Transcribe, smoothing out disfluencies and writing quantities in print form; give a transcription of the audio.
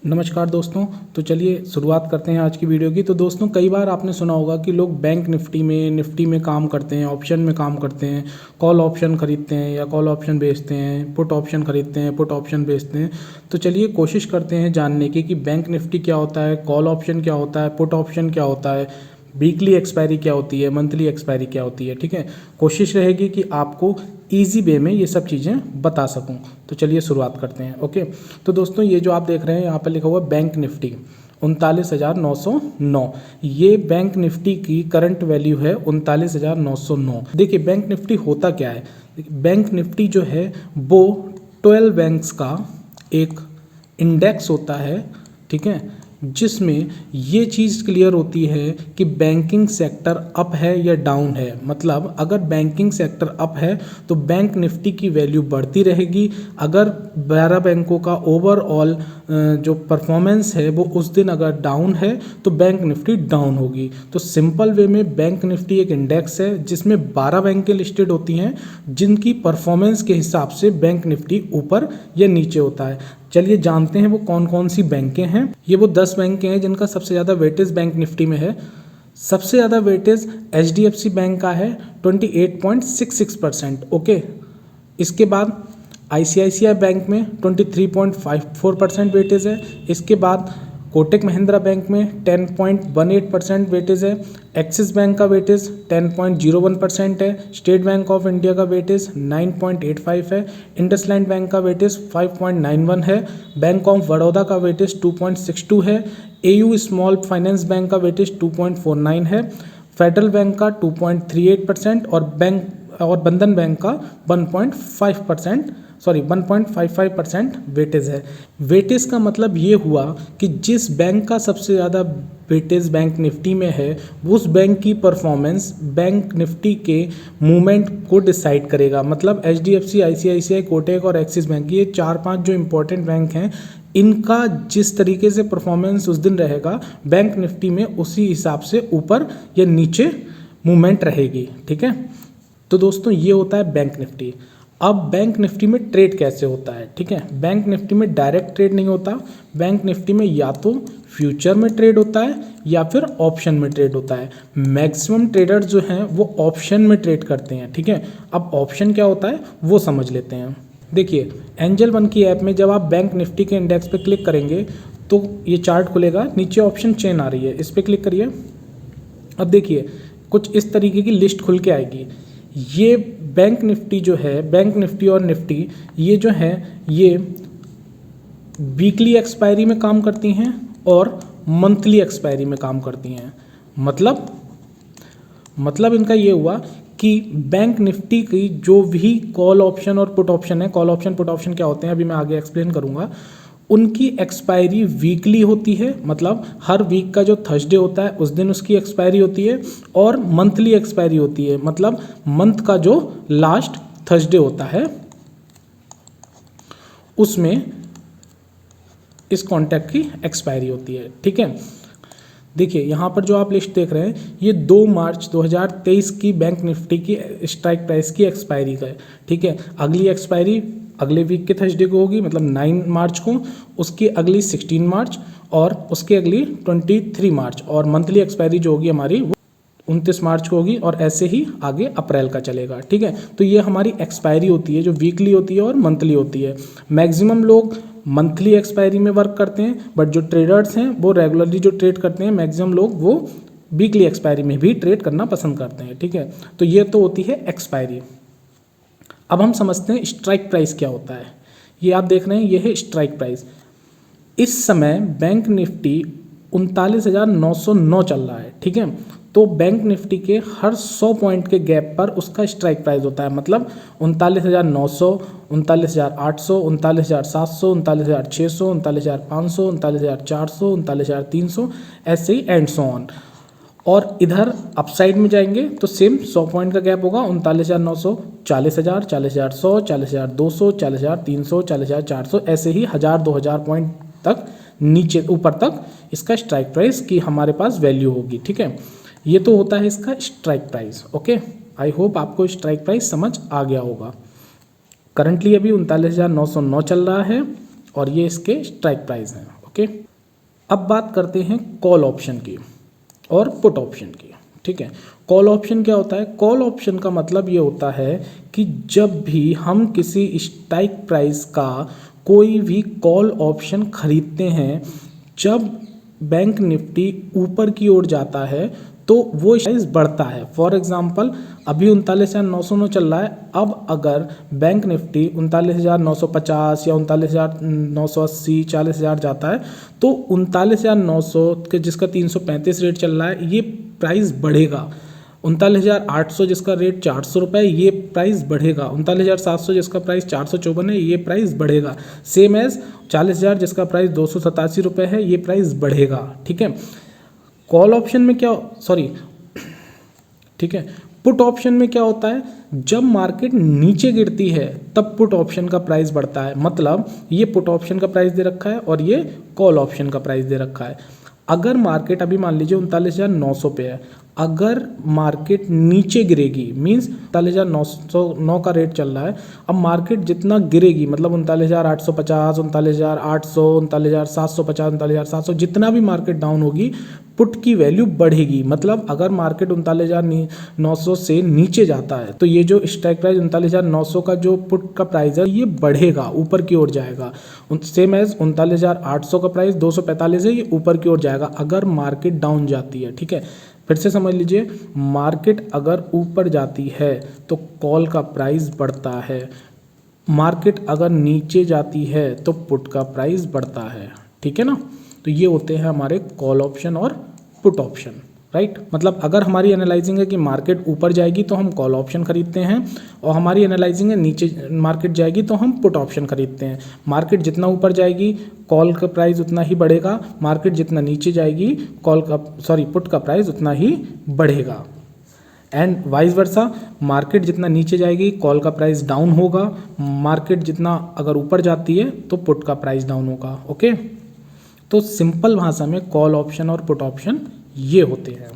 नमस्कार दोस्तों। तो चलिए शुरुआत करते हैं आज की वीडियो की। तो दोस्तों, कई बार आपने सुना होगा कि लोग बैंक निफ्टी में काम करते हैं, ऑप्शन में काम करते हैं, कॉल ऑप्शन खरीदते हैं या कॉल ऑप्शन बेचते हैं, पुट ऑप्शन खरीदते हैं, पुट ऑप्शन बेचते हैं। तो चलिए कोशिश करते हैं जानने की कि बैंक निफ्टी क्या होता है, कॉल ऑप्शन क्या होता है, पुट ऑप्शन क्या होता है, वीकली एक्सपायरी क्या होती है, मंथली एक्सपायरी क्या होती है। ठीक है, कोशिश रहेगी कि आपको ईजी वे में ये सब चीज़ें बता सकूं। तो चलिए शुरुआत करते हैं। ओके, तो दोस्तों ये जो आप देख रहे हैं यहाँ पर लिखा हुआ बैंक निफ्टी 39,909, ये बैंक निफ्टी की करंट वैल्यू है 39,909। देखिए बैंक निफ्टी होता क्या है। बैंक निफ्टी जो है वो 12 बैंक्स का एक इंडेक्स होता है, ठीक है, जिसमें ये चीज़ क्लियर होती है कि बैंकिंग सेक्टर अप है या डाउन है। मतलब अगर बैंकिंग सेक्टर अप है तो बैंक निफ्टी की वैल्यू बढ़ती रहेगी। अगर 12 बैंकों का ओवरऑल जो परफॉर्मेंस है वो उस दिन अगर डाउन है तो बैंक निफ्टी डाउन होगी। तो सिंपल वे में बैंक निफ्टी एक इंडेक्स है जिसमें 12 बैंकें लिस्टेड होती हैं, जिनकी परफॉर्मेंस के हिसाब से बैंक निफ्टी ऊपर या नीचे होता है। चलिए जानते हैं वो कौन कौन सी बैंकें हैं। ये वो 10 बैंकें हैं जिनका सबसे ज़्यादा वेटेज बैंक निफ्टी में है। सबसे ज़्यादा वेटेज HDFC बैंक का है 28.66%। ओके, इसके बाद ICICI बैंक में 23.54% वेटेज है। इसके बाद कोटक महिंद्रा बैंक में 10.18% वेटेज है। एक्सिस बैंक का वेटेज 10.01% है। स्टेट बैंक ऑफ इंडिया का वेटेज 9.85 है। इंडसलैंड बैंक का वेटेज 5.91 है। बैंक ऑफ बड़ौदा का वेटेज 2.62 है। AU स्मॉल फाइनेंस बैंक का वेटेज 2.49 है। फेडरल बैंक का 2.38% और बंधन बैंक का 1.55% वेटेज है। वेटेज का मतलब ये हुआ कि जिस बैंक का सबसे ज़्यादा वेटेज बैंक निफ्टी में है उस बैंक की परफॉर्मेंस बैंक निफ्टी के मूवमेंट को डिसाइड करेगा। मतलब HDFC, ICICI, कोटक और एक्सिस बैंक, ये 4-5 जो इंपॉर्टेंट बैंक हैं, इनका जिस तरीके से परफॉर्मेंस उस दिन रहेगा बैंक निफ्टी में उसी हिसाब से ऊपर या नीचे मूवमेंट रहेगी। ठीक है, तो दोस्तों ये होता है बैंक निफ्टी। अब बैंक निफ्टी में ट्रेड कैसे होता है। ठीक है, बैंक निफ्टी में डायरेक्ट ट्रेड नहीं होता। बैंक निफ्टी में या तो फ्यूचर में ट्रेड होता है या फिर ऑप्शन में ट्रेड होता है। मैक्सिमम ट्रेडर्स जो हैं वो ऑप्शन में ट्रेड करते हैं। ठीक है, अब ऑप्शन क्या होता है वो समझ लेते हैं। देखिए एंजल वन की ऐप में जब आप बैंक निफ्टी के इंडेक्स पे क्लिक करेंगे तो ये चार्ट खुलेगा, नीचे ऑप्शन चेन आ रही है, इस पर क्लिक करिए। अब देखिए कुछ इस तरीके की लिस्ट खुल के आएगी। ये बैंक निफ्टी जो है, बैंक निफ्टी और निफ्टी ये जो है ये वीकली एक्सपायरी में काम करती हैं और मंथली एक्सपायरी में काम करती हैं। मतलब इनका ये हुआ कि बैंक निफ्टी की जो भी कॉल ऑप्शन और पुट ऑप्शन है, कॉल ऑप्शन पुट ऑप्शन क्या होते हैं अभी मैं आगे एक्सप्लेन करूँगा, उनकी एक्सपायरी वीकली होती है। मतलब हर वीक का जो थर्सडे होता है उस दिन उसकी एक्सपायरी होती है। और मंथली एक्सपायरी होती है, मतलब मंथ का जो लास्ट थर्सडे होता है उसमें इस कॉन्ट्रैक्ट की एक्सपायरी होती है। ठीक है, देखिए यहाँ पर जो आप लिस्ट देख रहे हैं ये 2 मार्च 2023 की बैंक निफ्टी की स्ट्राइक प्राइस की एक्सपायरी का है। ठीक है, अगली एक्सपायरी अगले वीक के थर्सडे को होगी, मतलब 9 मार्च को, उसकी अगली 16 मार्च और उसकी अगली 23 मार्च, और मंथली एक्सपायरी जो होगी हमारी वो 29 मार्च को होगी, और ऐसे ही आगे अप्रैल का चलेगा। ठीक है, तो ये हमारी एक्सपायरी होती है जो वीकली होती है और मंथली होती है। मैक्सिमम लोग मंथली एक्सपायरी में वर्क करते हैं, बट जो ट्रेडर्स हैं वो रेगुलरली जो ट्रेड करते हैं मैक्सिमम लोग वो वीकली एक्सपायरी में भी ट्रेड करना पसंद करते हैं। ठीक है, तो ये तो होती है एक्सपायरी। अब हम समझते हैं स्ट्राइक प्राइस क्या होता है। ये आप देख रहे हैं, ये है स्ट्राइक प्राइस। इस समय बैंक निफ्टी 39,909 चल रहा है। ठीक है, तो बैंक निफ्टी के हर 100 पॉइंट के गैप पर उसका स्ट्राइक प्राइस होता है। मतलब 39,900, 39,800, 39,700, 39,600, 39,500, 39,400, 39,300, ऐसे ही एंड सो ऑन। और इधर अपसाइड में जाएंगे तो सेम 100 पॉइंट का गैप होगा, 39,900, 40,000, 40,100, 40,200, 40,300, 40,400, ऐसे ही 1,000-2,000 पॉइंट तक नीचे ऊपर तक इसका स्ट्राइक प्राइस की हमारे पास वैल्यू होगी। ठीक है, ये तो होता है इसका strike price. Okay, I hope आपको स्ट्राइक प्राइस समझ आ गया होगा। करंटली अभी 39,909 चल रहा है और ये इसके स्ट्राइक प्राइस हैं। ओके, अब बात करते हैं कॉल ऑप्शन की और पुट ऑप्शन की। ठीक है, कॉल ऑप्शन क्या होता है? कॉल ऑप्शन का मतलब ये होता है कि जब भी हम किसी स्ट्राइक प्राइस का कोई भी कॉल ऑप्शन खरीदते हैं, जब बैंक निफ्टी ऊपर की ओर जाता है तो वो प्राइस बढ़ता है। फॉर एग्जांपल अभी 39,909 चल रहा है, अब अगर बैंक निफ्टी 39,950 या 39,980 40,000 जाता है तो 39,900 के जिसका 335 रेट चल रहा है ये प्राइस बढ़ेगा। 39,800 जिसका रेट 400 रुपये है ये प्राइस बढ़ेगा। 39,700 जिसका प्राइस 454 है ये प्राइस बढ़ेगा। सेम एज 40,000 जिसका प्राइस 287 रुपये है ये प्राइस बढ़ेगा। ठीक है, कॉल ऑप्शन में क्या, सॉरी, ठीक है, पुट ऑप्शन में क्या होता है? जब मार्केट नीचे गिरती है तब पुट ऑप्शन का प्राइस बढ़ता है। मतलब ये पुट ऑप्शन का प्राइस दे रखा है और ये कॉल ऑप्शन का प्राइस दे रखा है। अगर मार्केट अभी मान लीजिए 39,900 पे है, अगर मार्केट नीचे गिरेगी मीन्स 39,909 का रेट चल रहा है, अब मार्केट जितना गिरेगी मतलब 39,850 39,800 39,750 39,700 जितना भी मार्केट डाउन होगी पुट की वैल्यू बढ़ेगी। मतलब अगर मार्केट 39,900 से नीचे जाता है तो ये जो स्ट्राइक प्राइस 39,900 का जो पुट का प्राइस है ये बढ़ेगा, ऊपर की ओर जाएगा। सेम एज 39,800 का प्राइस 245 है ये ऊपर की ओर जाएगा अगर मार्केट डाउन जाती है। ठीक है, फिर से समझ लीजिए, मार्केट अगर ऊपर जाती है तो कॉल का प्राइस बढ़ता है, मार्केट अगर नीचे जाती है तो पुट का प्राइस बढ़ता है। ठीक है ना, तो ये होते हैं हमारे कॉल ऑप्शन और पुट ऑप्शन, राइट। मतलब अगर हमारी एनालाइजिंग है कि मार्केट ऊपर जाएगी तो हम कॉल ऑप्शन खरीदते हैं, और हमारी एनालाइजिंग है नीचे मार्केट जाएगी तो हम पुट ऑप्शन खरीदते हैं। मार्केट जितना ऊपर जाएगी कॉल का प्राइस उतना ही बढ़ेगा, मार्केट जितना नीचे जाएगी पुट का प्राइस उतना ही बढ़ेगा। एंड वाइस वर्सा, मार्केट जितना नीचे जाएगी कॉल का प्राइस डाउन होगा, मार्केट जितना अगर ऊपर जाती है तो पुट का प्राइस डाउन होगा। ओके, तो सिंपल भाषा में कॉल ऑप्शन और पुट ऑप्शन ये होते हैं।